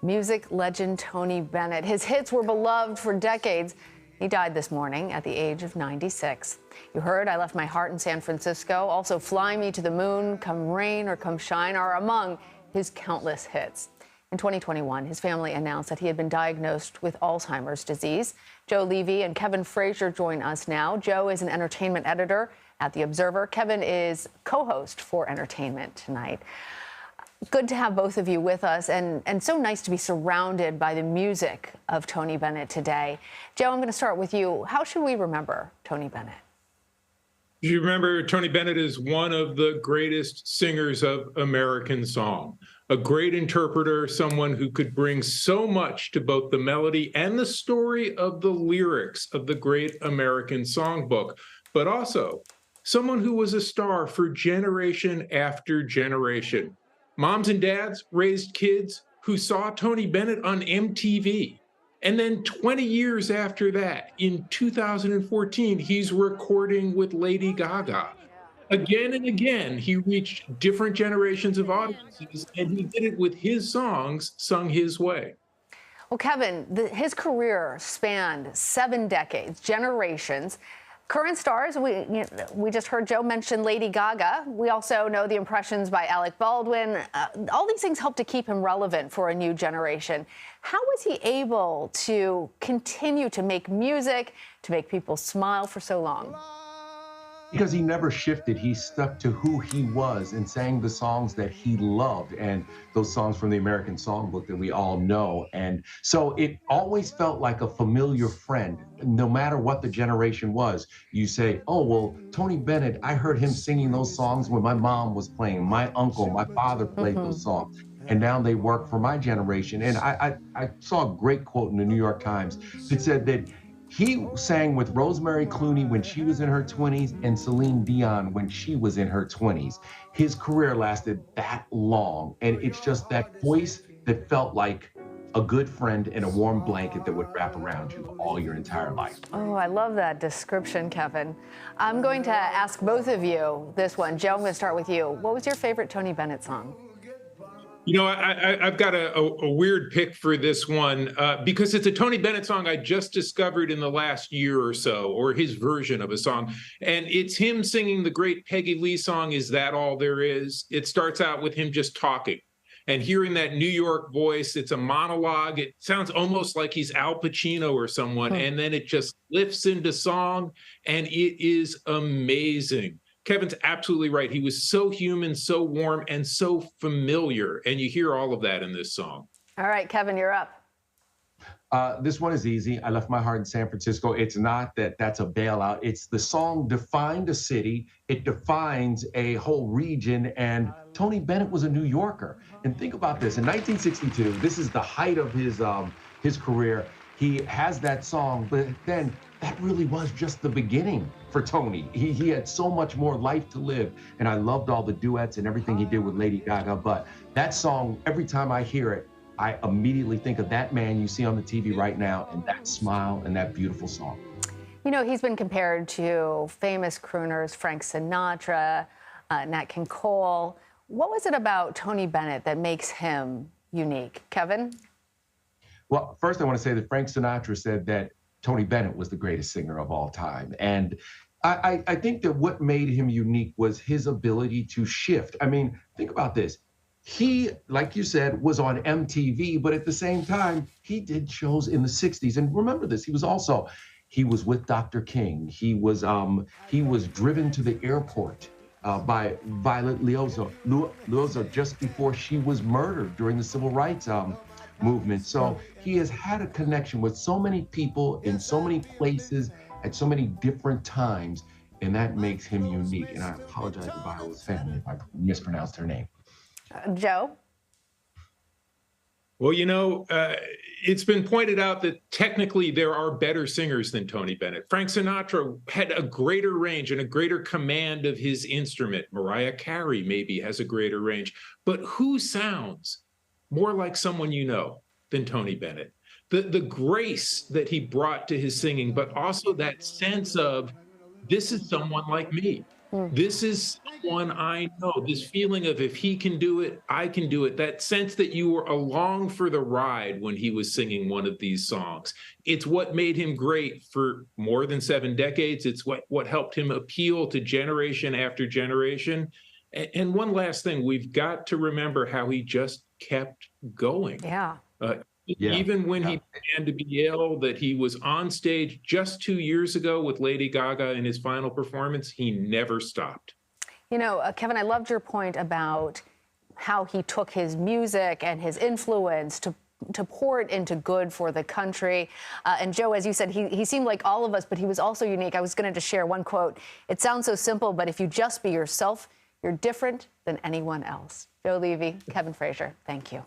Music legend Tony Bennett. His hits were beloved for decades. He died this morning at the age of 96. You heard I Left My Heart in San Francisco. Also, Fly Me to the Moon, Come Rain or Come Shine are among his countless hits. In 2021, his family announced that he had been diagnosed with Alzheimer's disease. Joe Levy and Kevin Frazier join us now. Joe is an entertainment editor at The Observer. Kevin is co-host for Entertainment tonight. Good to have both of you with us, and so nice to be surrounded by the music of Tony Bennett today. Joe, I'm going to start with you. How should we remember Tony Bennett? You remember Tony Bennett is one of the greatest singers of American song, a great interpreter, someone who could bring so much to both the melody and the story of the lyrics of the great American songbook, but also someone who was a star for generation after generation. Moms and dads raised kids who saw Tony Bennett on MTV. And then 20 years after that, in 2014, he's recording with Lady Gaga. Again and again, he reached different generations of audiences, and he did it with his songs sung his way. Well, Kevin, his career spanned 7 decades, generations. Current stars, we just heard Joe mention Lady Gaga. We also know the impressions by Alec Baldwin. All these things help to keep him relevant for a new generation. How was he able to continue to make music, to make people smile for so long? Because he never shifted. He stuck to who he was and sang the songs that he loved, and those songs from the American Songbook that we all know. And so it always felt like a familiar friend. No matter what the generation was, you say, oh, well, Tony Bennett, I heard him singing those songs when my mom was playing, my uncle, my father played those songs. And now they work for my generation. And I saw a great quote in the New York Times that said that he sang with Rosemary Clooney when she was in her 20s and Celine Dion when she was in her 20s. His career lasted that long. And it's just that voice that felt like a good friend and a warm blanket that would wrap around you all your entire life. Oh, I love that description, Kevin. I'm going to ask both of you this one. Joe, I'm going to start with you. What was your favorite Tony Bennett song? You know, I've got a weird pick for this one because it's a Tony Bennett song I just discovered in the last year or so, or his version of a song. And it's him singing the great Peggy Lee song, Is That All There Is? It starts out with him just talking and hearing that New York voice. It's a monologue. It sounds almost like he's Al Pacino or someone. And then it just lifts into song, and it is amazing. Kevin's absolutely right. He was so human, so warm, and so familiar. And you hear all of that in this song. All right, Kevin, you're up. This one is easy. I Left My Heart in San Francisco. It's not that that's a bailout. It's the song defined a city. It defines a whole region. And Tony Bennett was a New Yorker. And think about this. In 1962, this is the height of his career. He has that song, but then that really was just the beginning for Tony. He had so much more life to live, and I loved all the duets and everything he did with Lady Gaga, but that song, every time I hear it, I immediately think of that man you see on the TV right now and that smile and that beautiful song. You know, he's been compared to famous crooners, Frank Sinatra, Nat King Cole. What was it about Tony Bennett that makes him unique? Kevin? Well, first I want to say that Frank Sinatra said that Tony Bennett was the greatest singer of all time. And I think that what made him unique was his ability to shift. I mean, think about this. He, like you said, was on MTV, but at the same time, he did shows in the 60s. And remember this, he was with Dr. King. He was driven to the airport by Violet Liuzzo just before she was murdered during the Civil Rights movement. So he has had a connection with so many people in so many places at so many different times, and that makes him unique. And I apologize to Viola's family if I mispronounced her name. Joe? Well, you know, it's been pointed out that technically there are better singers than Tony Bennett. Frank Sinatra had a greater range and a greater command of his instrument. Mariah Carey maybe has a greater range. But who sounds more like someone you know than Tony Bennett? The grace that he brought to his singing, but also that sense of, this is someone like me. This is someone I know. This feeling of if he can do it, I can do it. That sense that you were along for the ride when he was singing one of these songs. It's what made him great for more than 7 decades. It's what helped him appeal to generation after generation. And one last thing, we've got to remember how he just kept going. Yeah. Even when he began to be ill, that he was on stage just 2 years ago with Lady Gaga in his final performance, he never stopped. You know, Kevin, I loved your point about how he took his music and his influence to pour it into good for the country. And Joe, as you said, he seemed like all of us, but he was also unique. I was going to just share one quote. It sounds so simple, but if you just be yourself, you're different than anyone else. Joe Levy, Kevin Frazier, thank you.